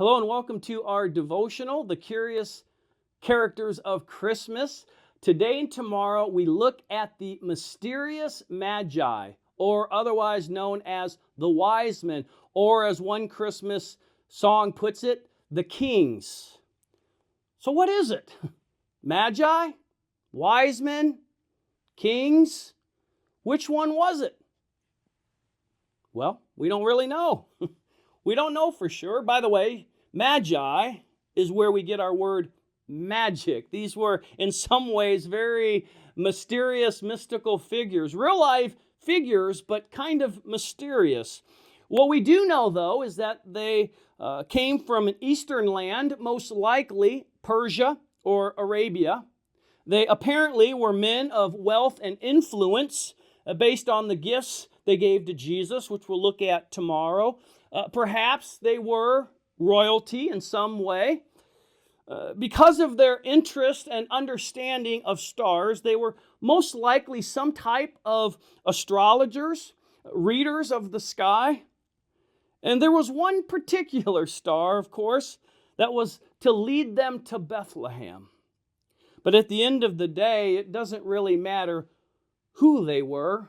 Hello and welcome to our devotional, The Curious Characters of Christmas. Today and tomorrow we look at the mysterious Magi, or otherwise known as the wise men, or as one Christmas song puts it, the kings. So what is it? Magi? Wise men? Kings? Which one was it? Well, we don't really know. We don't know for sure. By the way, Magi is where we get our word magic. These were, in some ways, very mysterious, mystical figures. Real life figures, but kind of mysterious. What we do know, though, is that they came from an eastern land, most likely Persia or Arabia. They apparently were men of wealth and influence based on the gifts they gave to Jesus, which we'll look at tomorrow. Perhaps they were royalty in some way. Because of their interest and understanding of stars, they were most likely some type of astrologers, readers of the sky. And there was one particular star, of course, that was to lead them to Bethlehem. But at the end of the day, it doesn't really matter who they were.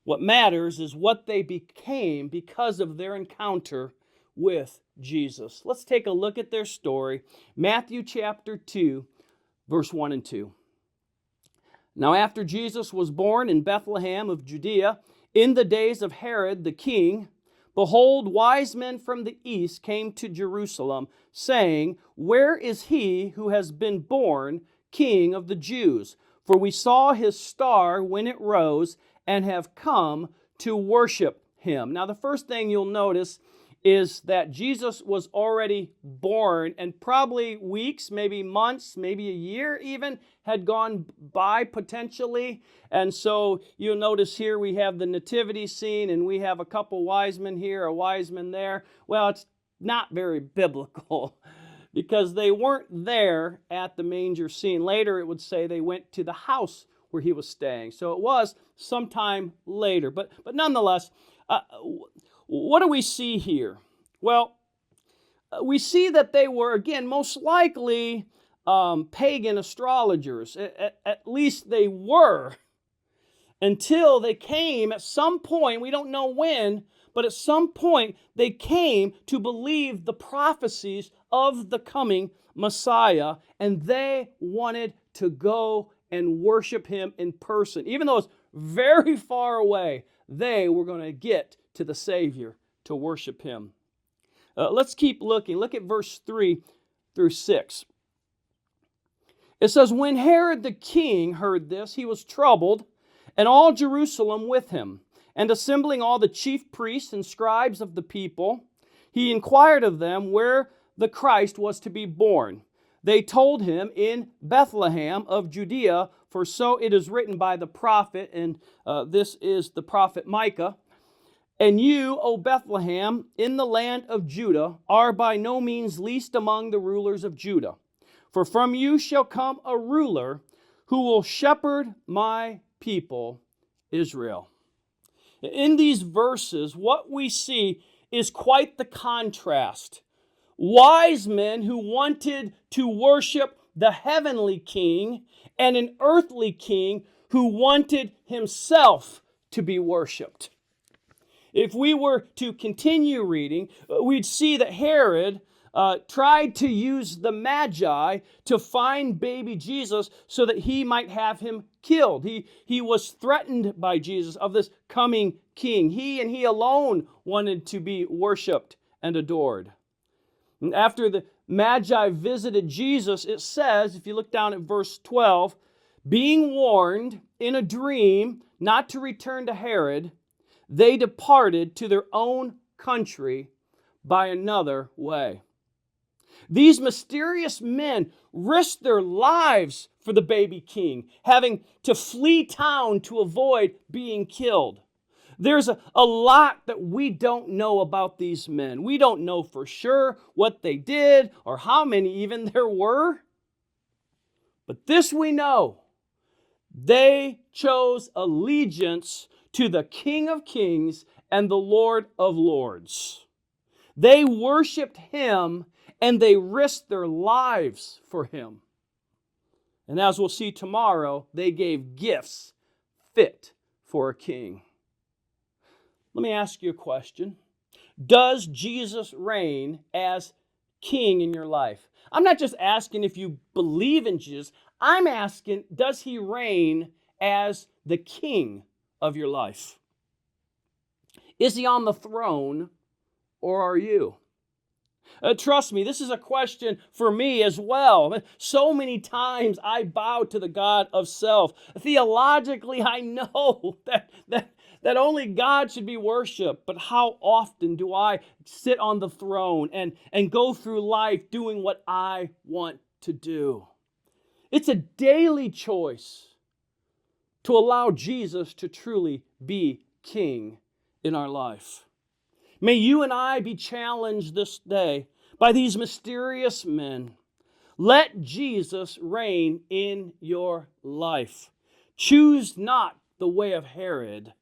What matters is what they became because of their encounter with Jesus. Let's take a look at their story. Matthew chapter 2, verse 1 and 2. Now after Jesus was born in Bethlehem of Judea, in the days of Herod the king, behold, wise men from the east came to Jerusalem, saying, Where is he who has been born King of the Jews? For we saw his star when it rose, and have come to worship him. Now, the first thing you'll notice is that Jesus was already born, and probably weeks, maybe months, maybe a year even, had gone by potentially. And so you'll notice here we have the nativity scene, and we have a couple wise men here, a wise man there. Well, it's not very biblical because they weren't there at the manger scene. Later, it would say they went to the house where he was staying. So it was sometime later. But nonetheless, what do we see here? Well, we see that they were, again, most likely pagan astrologers. At least they were, until they came at some point, we don't know when, but at some point they came to believe the prophecies of the coming Messiah, and they wanted to go and worship him in person. Even though it's very far away, they were going to get to the Savior to worship him. Let's keep looking. Look at verse 3 through 6. It says, When Herod the king heard this, he was troubled, and all Jerusalem with him. And assembling all the chief priests and scribes of the people, he inquired of them where the Christ was to be born. They told him, In Bethlehem of Judea, for so it is written by the prophet, and this is the prophet Micah. And you, O Bethlehem, in the land of Judah, are by no means least among the rulers of Judah. For from you shall come a ruler who will shepherd my people, Israel. In these verses, what we see is quite the contrast. Wise men who wanted to worship the heavenly king, and an earthly king who wanted himself to be worshiped. If we were to continue reading, we'd see that Herod tried to use the Magi to find baby Jesus so that he might have him killed. He was threatened by Jesus of this coming king. He and he alone wanted to be worshiped and adored. And after the Magi visited Jesus, it says, if you look down at verse 12, being warned in a dream not to return to Herod, they departed to their own country by another way. These mysterious men risked their lives for the baby king, having to flee town to avoid being killed. There's a lot that we don't know about these men. We don't know for sure what they did or how many even there were. But this we know. They chose allegiance to the King of Kings and the Lord of Lords. They worshiped him and they risked their lives for him. And as we'll see tomorrow, they gave gifts fit for a king. Let me ask you a question. Does Jesus reign as king in your life? I'm not just asking if you believe in Jesus. I'm asking, does he reign as the king of your life? Is he on the throne, or are you? Trust me, this is a question for me as well. So many times I bow to the God of self. Theologically, I know that only God should be worshiped. But how often do I sit on the throne and go through life doing what I want to do? It's a daily choice to allow Jesus to truly be king in our life. May you and I be challenged this day by these mysterious men. Let Jesus reign in your life. Choose not the way of Herod,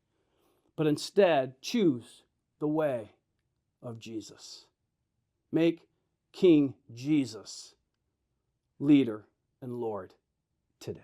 but instead choose the way of Jesus. Make King Jesus leader and Lord today.